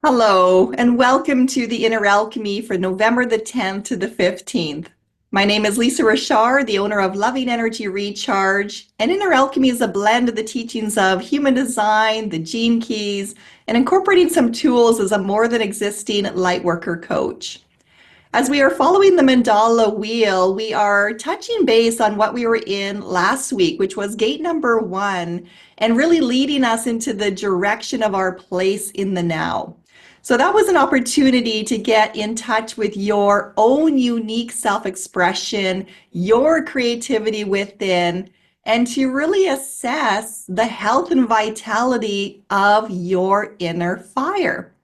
Hello, and welcome to the Inner Alchemy for November the 10th to the 15th. My name is Lisa Richard, the owner of Loving Energy Recharge, and Inner Alchemy is a blend of the teachings of human design, the gene keys, and incorporating some tools as a more than existing Lightworker coach. As we are following the mandala wheel, we are touching base on what we were in last week, which was gate number 1, and really leading us into the direction of our place in the now. So that was an opportunity to get in touch with your own unique self-expression, your creativity within, and to really assess the health and vitality of your inner fire.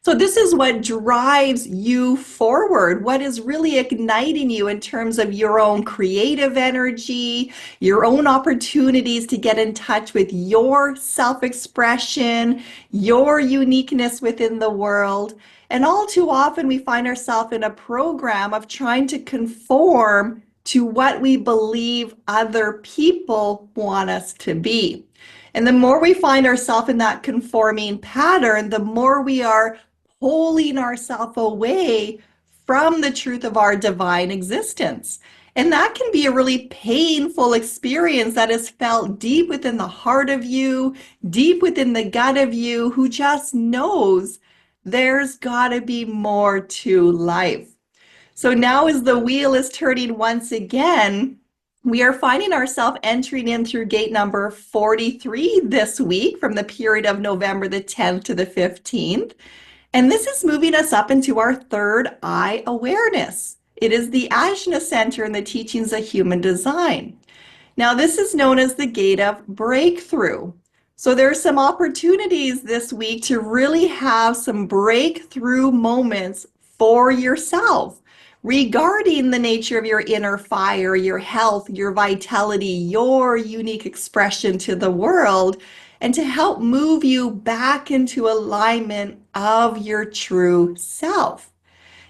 So this is what drives you forward, what is really igniting you in terms of your own creative energy, your own opportunities to get in touch with your self-expression, your uniqueness within the world. And all too often we find ourselves in a program of trying to conform to what we believe other people want us to be. And the more we find ourselves in that conforming pattern, the more we are pulling ourselves away from the truth of our divine existence. And that can be a really painful experience that is felt deep within the heart of you, deep within the gut of you, who just knows there's got to be more to life. So now as the wheel is turning once again, we are finding ourselves entering in through gate number 43 this week from the period of November the 10th to the 15th. And this is moving us up into our third eye awareness. It is the Ajna Center in the teachings of human design. Now, this is known as the gate of breakthrough. So there are some opportunities this week to really have some breakthrough moments for yourself regarding the nature of your inner fire, your health, your vitality, your unique expression to the world, and to help move you back into alignment of your true self.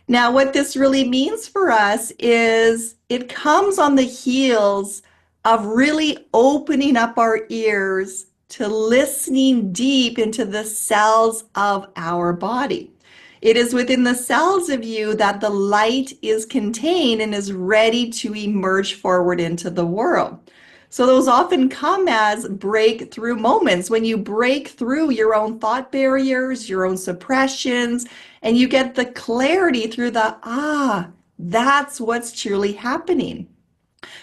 Now, what this really means for us is it comes on the heels of really opening up our ears to listening deep into the cells of our body. It is within the cells of you that the light is contained and is ready to emerge forward into the world. So those often come as breakthrough moments when you break through your own thought barriers, your own suppressions, and you get the clarity through that's what's truly happening.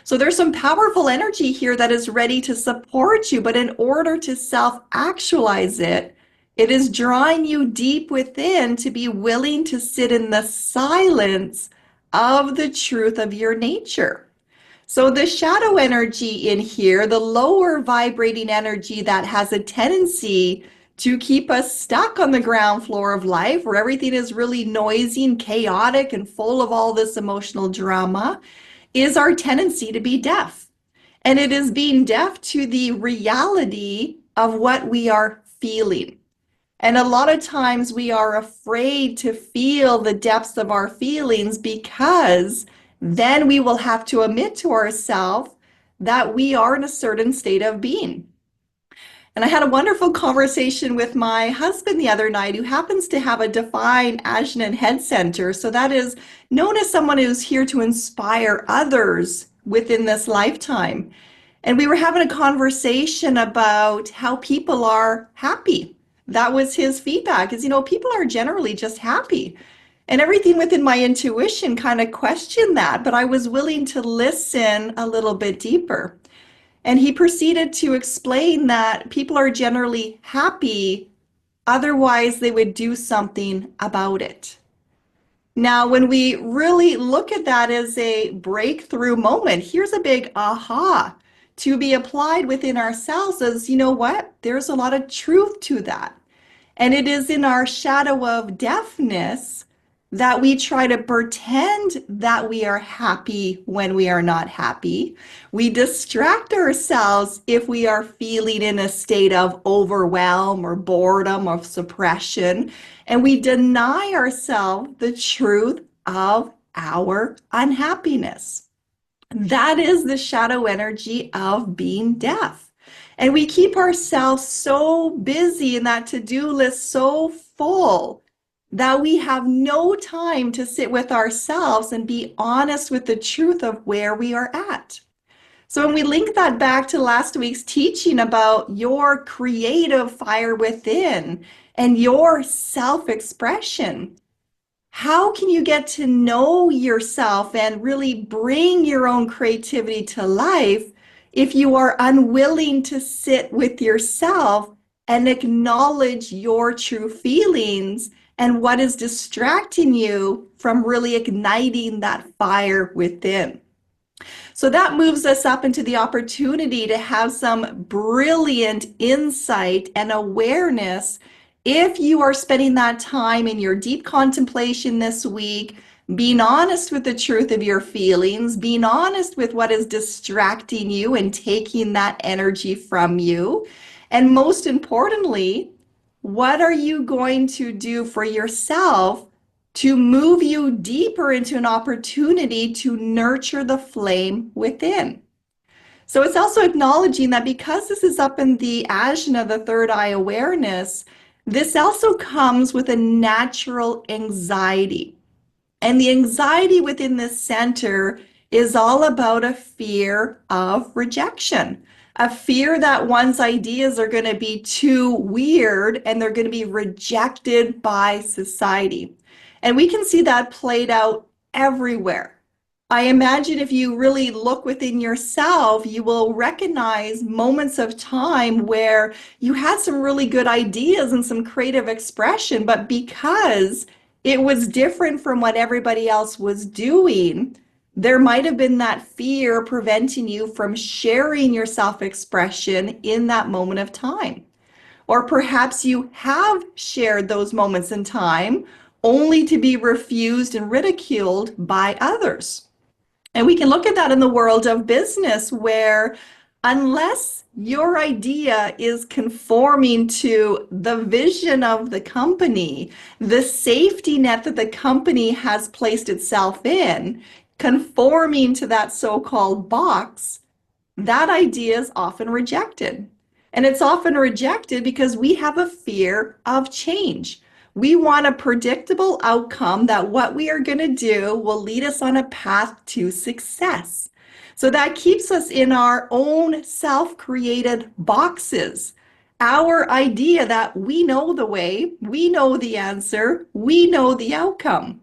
So there's some powerful energy here that is ready to support you, but in order to self-actualize it, it is drawing you deep within to be willing to sit in the silence of the truth of your nature. So the shadow energy in here, the lower vibrating energy that has a tendency to keep us stuck on the ground floor of life where everything is really noisy and chaotic and full of all this emotional drama, is our tendency to be deaf. And it is being deaf to the reality of what we are feeling. And a lot of times we are afraid to feel the depths of our feelings because then we will have to admit to ourselves that we are in a certain state of being. And I had a wonderful conversation with my husband the other night, who happens to have a defined Ajna Head Center. So that is known as someone who's here to inspire others within this lifetime. And we were having a conversation about how people are happy. That was his feedback, is, people are generally just happy. And everything within my intuition kind of questioned that, but I was willing to listen a little bit deeper. And he proceeded to explain that people are generally happy, otherwise they would do something about it. Now, when we really look at that as a breakthrough moment, here's a big aha to be applied within ourselves as, you know what, there's a lot of truth to that. And it is in our shadow of deafness that we try to pretend that we are happy when we are not happy. We distract ourselves if we are feeling in a state of overwhelm or boredom or suppression, and we deny ourselves the truth of our unhappiness. That is the shadow energy of being deaf. And we keep ourselves so busy and that to-do list so full that we have no time to sit with ourselves and be honest with the truth of where we are at. So when we link that back to last week's teaching about your creative fire within and your self-expression, how can you get to know yourself and really bring your own creativity to life if you are unwilling to sit with yourself and acknowledge your true feelings and what is distracting you from really igniting that fire within? So that moves us up into the opportunity to have some brilliant insight and awareness if you are spending that time in your deep contemplation this week, being honest with the truth of your feelings, being honest with what is distracting you and taking that energy from you. And most importantly, what are you going to do for yourself to move you deeper into an opportunity to nurture the flame within? So it's also acknowledging that because this is up in the ajna, the third eye awareness, this also comes with a natural anxiety. And the anxiety within this center is all about a fear of rejection, a fear that one's ideas are going to be too weird and they're going to be rejected by society. And we can see that played out everywhere. I imagine if you really look within yourself, you will recognize moments of time where you had some really good ideas and some creative expression, but because it was different from what everybody else was doing, there might have been that fear preventing you from sharing your self-expression in that moment of time. Or perhaps you have shared those moments in time only to be refused and ridiculed by others. And we can look at that in the world of business where unless your idea is conforming to the vision of the company, the safety net that the company has placed itself in, conforming to that so-called box, that idea is often rejected. And it's often rejected because we have a fear of change. We want a predictable outcome that what we are going to do will lead us on a path to success. So that keeps us in our own self-created boxes. Our idea that we know the way, we know the answer, we know the outcome.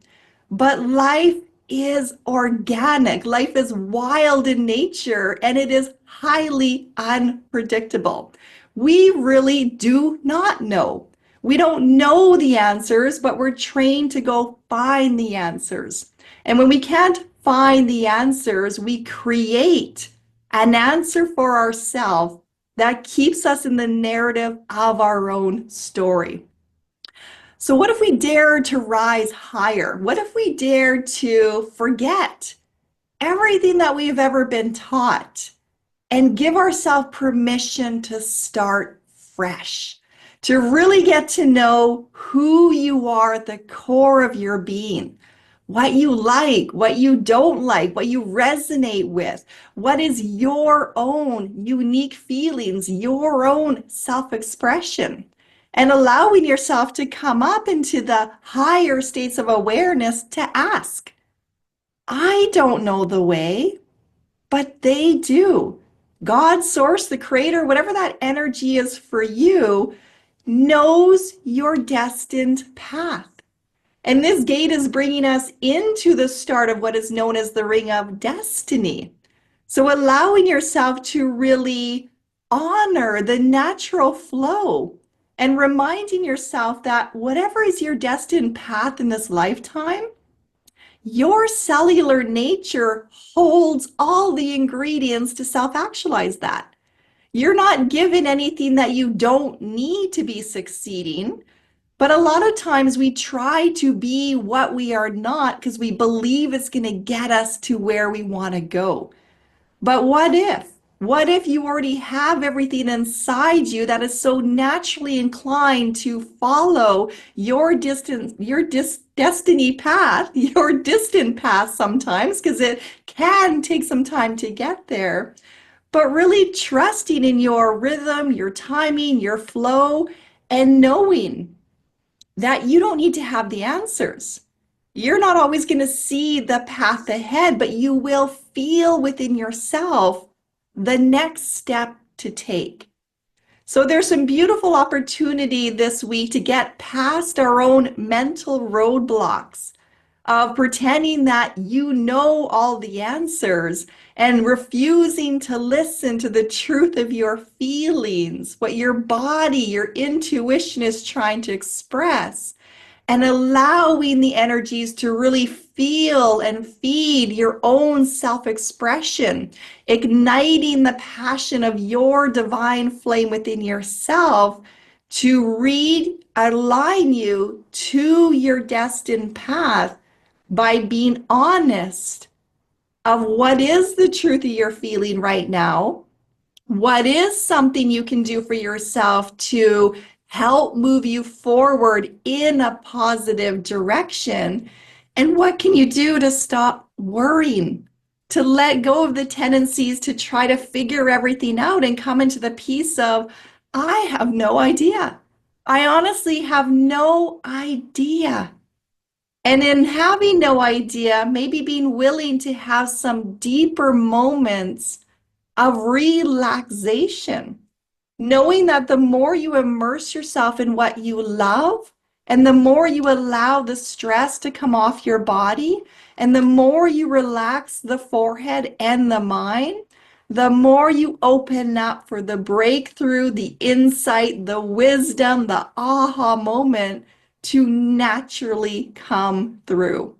But life is organic. Life is wild in nature, and it is highly unpredictable. We really do not know. We don't know the answers, but we're trained to go find the answers. And when we can't find the answers, we create an answer for ourselves that keeps us in the narrative of our own story. So what if we dare to rise higher? What if we dare to forget everything that we've ever been taught and give ourselves permission to start fresh, to really get to know who you are at the core of your being, what you like, what you don't like, what you resonate with, what is your own unique feelings, your own self-expression, and allowing yourself to come up into the higher states of awareness to ask, I don't know the way, but they do. God, source, the creator, whatever that energy is for you, knows your destined path. And this gate is bringing us into the start of what is known as the ring of destiny. So allowing yourself to really honor the natural flow and reminding yourself that whatever is your destined path in this lifetime, your cellular nature holds all the ingredients to self-actualize that. You're not given anything that you don't need to be succeeding, but a lot of times we try to be what we are not because we believe it's going to get us to where we want to go. But what if? What if you already have everything inside you that is so naturally inclined to follow your destiny path, your distant path sometimes, because it can take some time to get there. but really trusting in your rhythm, your timing, your flow, and knowing that you don't need to have the answers. You're not always going to see the path ahead, but you will feel within yourself the next step to take. So there's some beautiful opportunity this week to get past our own mental roadblocks of pretending that you know all the answers and refusing to listen to the truth of your feelings, what your body, your intuition is trying to express, and allowing the energies to really feel and feed your own self-expression, igniting the passion of your divine flame within yourself to realign you to your destined path by being honest of what is the truth of your feeling right now. What is something you can do for yourself to help move you forward in a positive direction? And what can you do to stop worrying, to let go of the tendencies to try to figure everything out and come into the peace of, I have no idea. I honestly have no idea. And in having no idea, maybe being willing to have some deeper moments of relaxation, knowing that the more you immerse yourself in what you love, and the more you allow the stress to come off your body, and the more you relax the forehead and the mind, the more you open up for the breakthrough, the insight, the wisdom, the aha moment to naturally come through.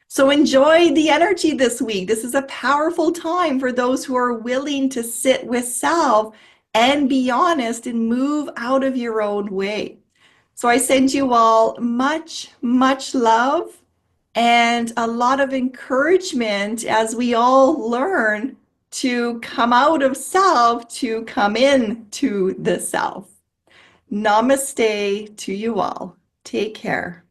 So enjoy the energy this week. This is a powerful time for those who are willing to sit with self and be honest and move out of your own way. So I send you all much, much love and a lot of encouragement as we all learn to come out of self to come in to the self. Namaste to you all. Take care.